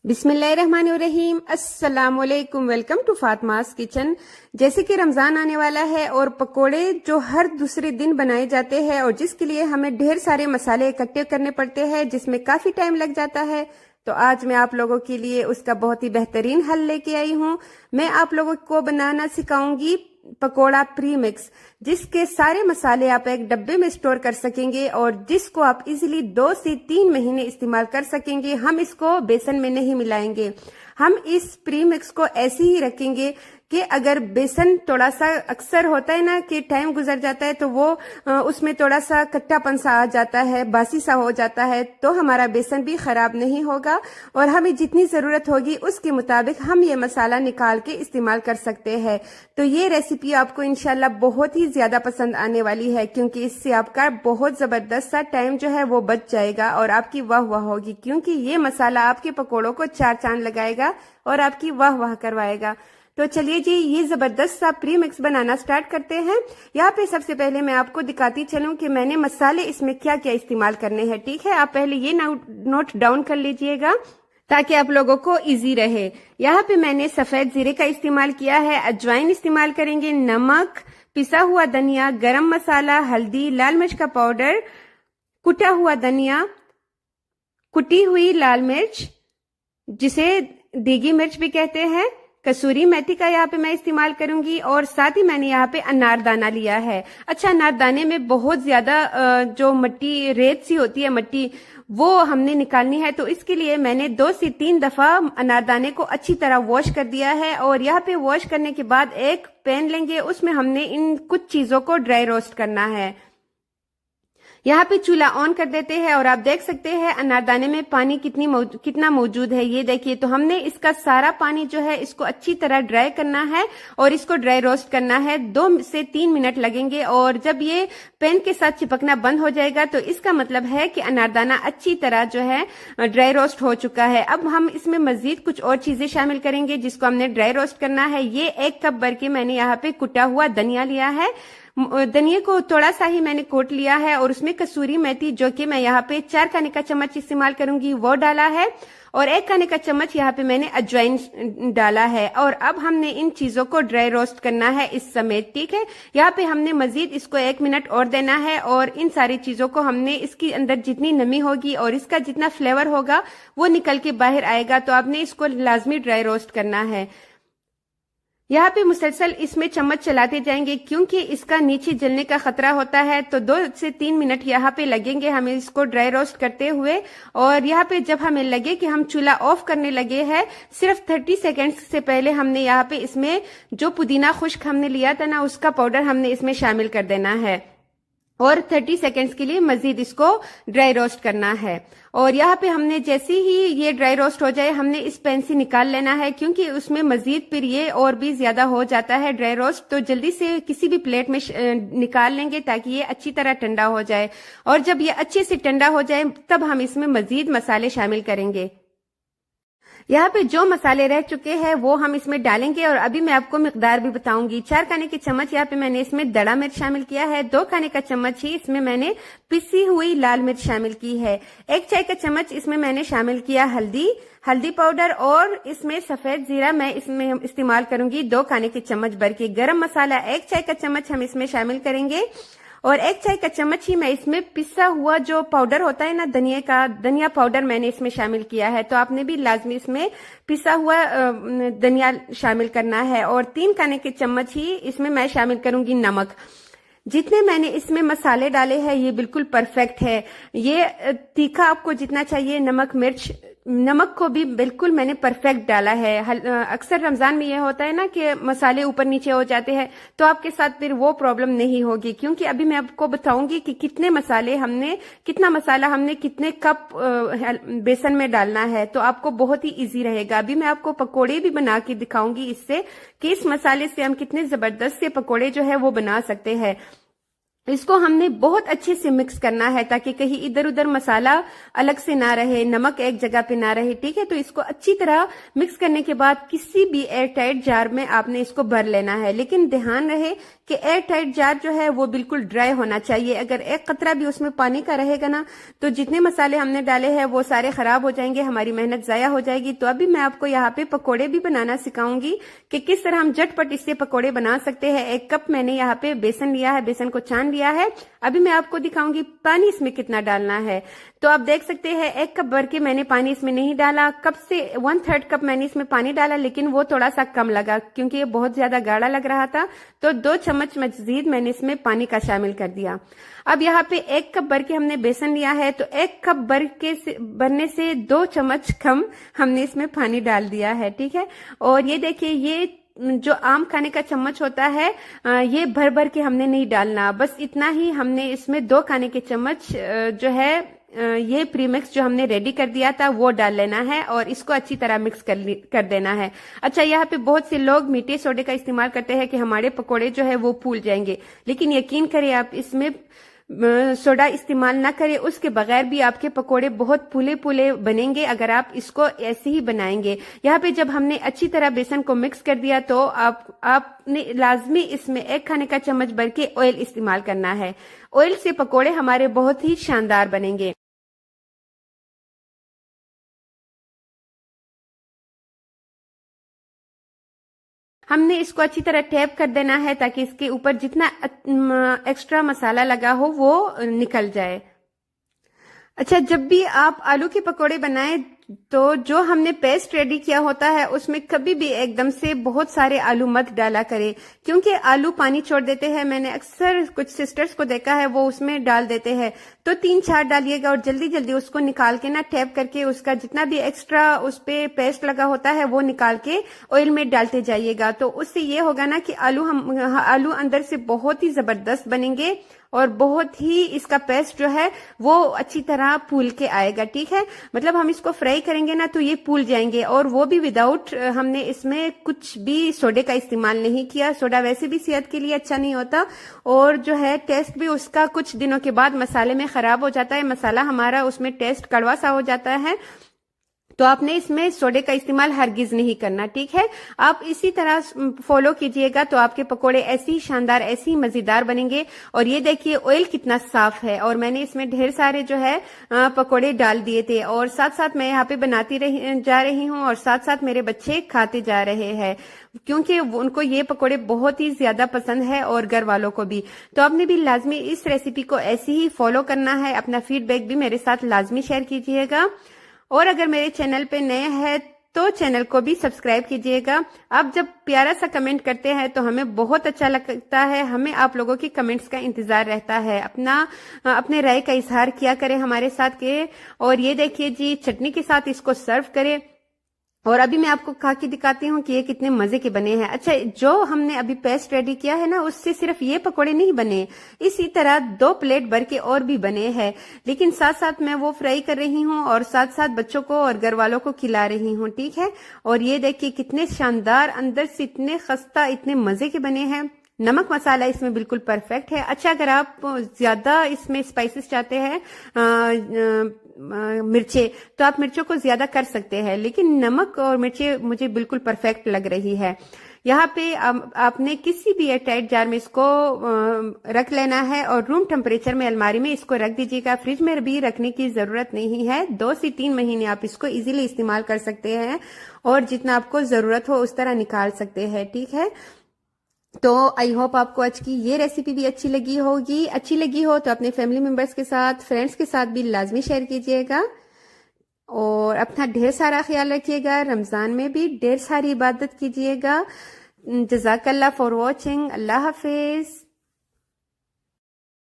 बिस्मिल्लाहिर्रहमानिर्रहीम। अस्सलामुअलैकुम। Welcome to Fatima's kitchen. जैसे कि रमजान आने वाला है और पकोड़े जो हर दूसरे दिन बनाए जाते हैं और जिसके लिए हमें ढेर सारे मसाले इकट्ठे करने पड़ते हैं, जिसमें काफी टाइम लग जाता है, तो आज मैं आप लोगों के लिए उसका बहुत ही बेहतरीन हल लेके आई हूँ। मैं आप लोगों को बनाना सिखाऊंगी पकोड़ा प्री मिक्स, जिसके सारे मसाले आप एक डब्बे में स्टोर कर सकेंगे और जिसको आप इजीली 2 से 3 महीने इस्तेमाल कर सकेंगे। हम इसको बेसन में नहीं मिलाएंगे, हम इस प्री मिक्स को ऐसे ही रखेंगे कि अगर बेसन थोड़ा सा, अक्सर होता है ना कि टाइम गुजर जाता है तो वो उसमें थोड़ा सा कट्टापन सा आ जाता है, बासी सा हो जाता है, तो हमारा बेसन भी खराब नहीं होगा और हमें जितनी जरूरत होगी उसके मुताबिक हम ये मसाला निकाल के इस्तेमाल कर सकते हैं। तो ये रेसिपी आपको इंशाल्लाह बहुत ही ज्यादा पसंद आने वाली है, क्योंकि इससे आपका बहुत जबरदस्त सा टाइम जो है वो बच जाएगा और आपकी वाह वाह होगी, क्योंकि ये मसाला आपके पकोड़ों को 4 चांद लगाएगा और आपकी वाह वाह करवाएगा। तो चलिए जी, ये जबरदस्त सा प्री मिक्स बनाना स्टार्ट करते हैं। यहाँ पे सबसे पहले मैं आपको दिखाती चलूं कि मैंने मसाले इसमें क्या क्या इस्तेमाल करने हैं। ठीक है, आप पहले ये नोट डाउन कर लीजिएगा ताकि आप लोगों को इजी रहे। यहाँ पे मैंने सफेद जीरे का इस्तेमाल किया है, अजवाइन इस्तेमाल करेंगे, नमक, पिसा हुआ धनिया, गरम मसाला, हल्दी, लाल मिर्च का पाउडर, कुटा हुआ धनिया, कुटी हुई लाल मिर्च जिसे देगी मिर्च भी कहते हैं, कसूरी मेथी का यहाँ पे मैं इस्तेमाल करूंगी और साथ ही मैंने यहाँ पे अनारदाना लिया है। अच्छा, अनारदाने में बहुत ज्यादा जो मिट्टी, रेत सी होती है मिट्टी, वो हमने निकालनी है, तो इसके लिए मैंने 2 से 3 दफा अनारदाने को अच्छी तरह वॉश कर दिया है। और यहाँ पे वॉश करने के बाद एक पैन लेंगे, उसमें हमने इन कुछ चीजों को ड्राई रोस्ट करना है। यहाँ पे चूल्हा ऑन कर देते हैं और आप देख सकते हैं अनारदाने में पानी कितना मौजूद है। ये देखिए, तो हमने इसका सारा पानी जो है इसको अच्छी तरह ड्राई करना है और इसको ड्राई रोस्ट करना है। 2 से 3 मिनट लगेंगे और जब ये पैन के साथ चिपकना बंद हो जाएगा तो इसका मतलब है कि अनारदाना अच्छी तरह जो है ड्राई रोस्ट हो चुका है। अब हम इसमें मजीद कुछ और चीजें शामिल करेंगे जिसको हमने ड्राई रोस्ट करना है। ये 1 कप भर के मैंने यहाँ पे कुटा हुआ धनिया लिया है। धनिया को थोड़ा सा ही मैंने कोट लिया है और उसमें कसूरी मेथी, जो कि मैं यहाँ पे 4 खाने का चम्मच इस्तेमाल करूंगी, वो डाला है और 1 खाने का चम्मच यहाँ पे मैंने अजवाइन डाला है। और अब हमने इन चीजों को ड्राई रोस्ट करना है इस समय। ठीक है, यहाँ पे हमने मजीद इसको 1 मिनट और देना है और इन सारी चीजों को हमने, इसके अंदर जितनी नमी होगी और इसका जितना फ्लेवर होगा वो निकल के बाहर आएगा, तो आपने इसको लाजमी ड्राई रोस्ट करना है। यहाँ पे मुसलसल इसमें चम्मच चलाते जाएंगे क्योंकि इसका नीचे जलने का खतरा होता है, तो 2 से 3 मिनट यहाँ पे लगेंगे हमें इसको ड्राई रोस्ट करते हुए। और यहाँ पे जब हमें लगे कि हम चूल्हा ऑफ करने लगे हैं, सिर्फ 30 सेकेंड्स से पहले हमने यहाँ पे इसमें जो पुदीना खुश्क हमने लिया था ना, उसका पाउडर हमने इसमें शामिल कर देना है और 30 सेकेंड्स के लिए मजीद इसको ड्राई रोस्ट करना है। और यहाँ पे हमने जैसे ही ये ड्राई रोस्ट हो जाए, हमने इस पैन से निकाल लेना है, क्योंकि उसमें मजीद फिर ये और भी ज्यादा हो जाता है ड्राई रोस्ट, तो जल्दी से किसी भी प्लेट में निकाल लेंगे ताकि ये अच्छी तरह ठंडा हो जाए। और जब ये अच्छे से ठंडा हो जाए तब हम इसमें मजीद मसाले शामिल करेंगे। यहाँ पे जो मसाले रह चुके हैं वो हम इसमें डालेंगे और अभी मैं आपको मिकदार भी बताऊंगी। 4 खाने के चम्मच यहाँ पे मैंने इसमें दड़ा मिर्च शामिल किया है, 2 खाने का चम्मच ही इसमें मैंने पिसी हुई लाल मिर्च शामिल की है, 1 चाय का चम्मच इसमें मैंने शामिल किया हल्दी पाउडर और इसमें सफेद जीरा मैं इसमें इस्तेमाल करूंगी 2 खाने के चम्मच भर के। गरम मसाला 1 चाय का चम्मच हम इसमें शामिल करेंगे और 1 चाय का चम्मच ही मैं इसमें पिसा हुआ जो पाउडर होता है ना धनिया पाउडर मैंने इसमें शामिल किया है, तो आपने भी लाजमी इसमें पिसा हुआ धनिया शामिल करना है। और 3 खाने के चम्मच ही इसमें मैं शामिल करूंगी नमक। जितने मैंने इसमें मसाले डाले हैं ये बिल्कुल परफेक्ट है। ये तीखा आपको जितना चाहिए, नमक को भी बिल्कुल मैंने परफेक्ट डाला है। अक्सर रमजान में ये होता है ना कि मसाले ऊपर नीचे हो जाते हैं, तो आपके साथ फिर वो प्रॉब्लम नहीं होगी, क्योंकि अभी मैं आपको बताऊंगी कि कितना मसाला हमने कितने कप बेसन में डालना है, तो आपको बहुत ही इजी रहेगा। अभी मैं आपको पकोड़े भी बना के दिखाऊंगी इससे कि इस मसाले से हम कितने जबरदस्त से पकोड़े जो है वो बना सकते हैं। इसको हमने बहुत अच्छे से मिक्स करना है ताकि कहीं इधर उधर मसाला अलग से ना रहे, नमक एक जगह पे ना रहे। ठीक है, तो इसको अच्छी तरह मिक्स करने के बाद किसी भी एयर टाइट जार में आपने इसको भर लेना है, लेकिन ध्यान रहे कि एयर टाइट जार जो है वो बिल्कुल ड्राई होना चाहिए। अगर एक कतरा भी उसमें पानी का रहेगा ना तो जितने मसाले हमने डाले हैं वो सारे खराब हो जाएंगे, हमारी मेहनत जाया हो जाएगी। तो अभी मैं आपको यहाँ पे पकोड़े भी बनाना सिखाऊंगी कि किस तरह हम झटपट इससे पकोड़े बना सकते हैं। 1 कप मैंने यहाँ पे बेसन लिया है, बेसन को छान लिया है। अभी मैं आपको दिखाऊंगी पानी इसमें कितना डालना है। तो आप देख सकते हैं 1 कप भर के मैंने पानी इसमें नहीं डाला, कप से 1/3 कप मैंने इसमें पानी डाला, लेकिन वो थोड़ा सा कम लगा क्योंकि ये बहुत ज्यादा गाढ़ा लग रहा था। तो 2 चम्मच मजीद मैंने इसमें पानी का शामिल कर दिया। अब यहाँ पे 1 कप भर के हमने बेसन लिया है, तो 1 कप भरने से 2 चम्मच कम हमने इसमें पानी डाल दिया है, ठीक है। और ये देखिए, ये जो आम खाने का चम्मच होता है ये भर भर के हमने नहीं डालना, बस इतना ही हमने इसमें 2 खाने के चम्मच जो है ये प्रीमिक्स जो हमने रेडी कर दिया था वो डाल लेना है और इसको अच्छी तरह मिक्स कर देना है। अच्छा, यहाँ पे बहुत से लोग मीठे सोडे का इस्तेमाल करते हैं कि हमारे पकोड़े जो है वो फूल जाएंगे, लेकिन यकीन करें आप इसमें सोडा इस्तेमाल ना करें, उसके बगैर भी आपके पकोड़े बहुत फूले फूले बनेंगे अगर आप इसको ऐसे ही बनाएंगे। यहाँ पे जब हमने अच्छी तरह बेसन को मिक्स कर दिया तो आपने लाजमी इसमें 1 खाने का चम्मच भर के ऑयल इस्तेमाल करना है। ऑयल से पकोड़े हमारे बहुत ही शानदार बनेंगे। हमने इसको अच्छी तरह टैप कर देना है ताकि इसके ऊपर जितना एक्स्ट्रा मसाला लगा हो वो निकल जाए। अच्छा, जब भी आप आलू के पकोड़े बनाएं तो जो हमने पेस्ट रेडी किया होता है उसमें कभी भी एकदम से बहुत सारे आलू मत डाला करें, क्योंकि आलू पानी छोड़ देते हैं। मैंने अक्सर कुछ सिस्टर्स को देखा है वो उसमें डाल देते हैं, तो 3-4 डालिएगा और जल्दी जल्दी उसको निकाल के ना टैप करके उसका जितना भी एक्स्ट्रा उस पे पेस्ट लगा होता है वो निकाल के ऑयल में डालते जाइएगा। तो उससे ये होगा ना कि आलू अंदर से बहुत ही जबरदस्त बनेंगे और बहुत ही इसका पेस्ट जो है वो अच्छी तरह फूल के आएगा, ठीक है। मतलब हम इसको फ्राई करेंगे ना तो ये फूल जाएंगे, और वो भी विदाउट हमने इसमें कुछ भी सोडे का इस्तेमाल नहीं किया। सोडा वैसे भी सेहत के लिए अच्छा नहीं होता और जो है टेस्ट भी उसका कुछ दिनों के बाद मसाले में खराब हो जाता है, मसाला हमारा उसमें टेस्ट कड़वा सा हो जाता है। तो आपने इसमें सोडे का इस्तेमाल हरगिज नहीं करना, ठीक है। आप इसी तरह फॉलो कीजिएगा तो आपके पकोड़े ऐसे ही शानदार, ऐसे ही मजेदार बनेंगे। और ये देखिए ऑयल कितना साफ है और मैंने इसमें ढेर सारे जो है पकोड़े डाल दिए थे और साथ साथ मैं यहाँ पे बनाती जा रही हूँ और साथ साथ मेरे बच्चे खाते जा रहे हैं क्योंकि उनको ये पकोड़े बहुत ही ज्यादा पसंद है और घर वालों को भी। तो आपने भी लाजमी इस रेसिपी को ऐसे ही फॉलो करना है। अपना फीडबैक भी मेरे साथ लाजमी शेयर कीजिएगा और अगर मेरे चैनल पे नए हैं तो चैनल को भी सब्सक्राइब कीजिएगा। आप जब प्यारा सा कमेंट करते हैं तो हमें बहुत अच्छा लगता है, हमें आप लोगों की कमेंट्स का इंतजार रहता है। अपने राय का इजहार किया करें हमारे साथ के। और ये देखिए जी, चटनी के साथ इसको सर्व करें। और अभी मैं आपको खा के दिखाती हूँ कि ये कितने मजे के बने हैं। अच्छा, जो हमने अभी पेस्ट रेडी किया है ना उससे सिर्फ ये पकोड़े नहीं बने, इसी तरह 2 प्लेट भर के और भी बने हैं, लेकिन साथ साथ मैं वो फ्राई कर रही हूँ और साथ साथ बच्चों को और घर वालों को खिला रही हूँ, ठीक है। और ये देखिए कितने शानदार, अंदर से इतने खस्ता, इतने मजे के बने हैं। नमक मसाला इसमें बिल्कुल परफेक्ट है। अच्छा, अगर आप ज्यादा इसमें स्पाइसेस चाहते हैं मिर्चे, तो आप मिर्चों को ज्यादा कर सकते हैं, लेकिन नमक और मिर्चे मुझे बिल्कुल परफेक्ट लग रही है। यहाँ पे आपने किसी भी एयरटाइट जार में इसको रख लेना है और रूम टेम्परेचर में अलमारी में इसको रख दीजिएगा। फ्रिज में भी रखने की जरूरत नहीं है। 2 से 3 महीने आप इसको इजीली इस्तेमाल कर सकते हैं और जितना आपको जरूरत हो उस तरह निकाल सकते हैं, ठीक है। तो आई होप आपको आज की ये रेसिपी भी अच्छी लगी होगी। अच्छी लगी हो तो अपने फैमिली मेंबर्स के साथ, फ्रेंड्स के साथ भी लाजमी शेयर कीजिएगा और अपना ढेर सारा ख्याल रखिएगा। रमजान में भी ढेर सारी इबादत कीजिएगा। जज़ाकल्लाह फॉर वॉचिंग। Allah Hafiz.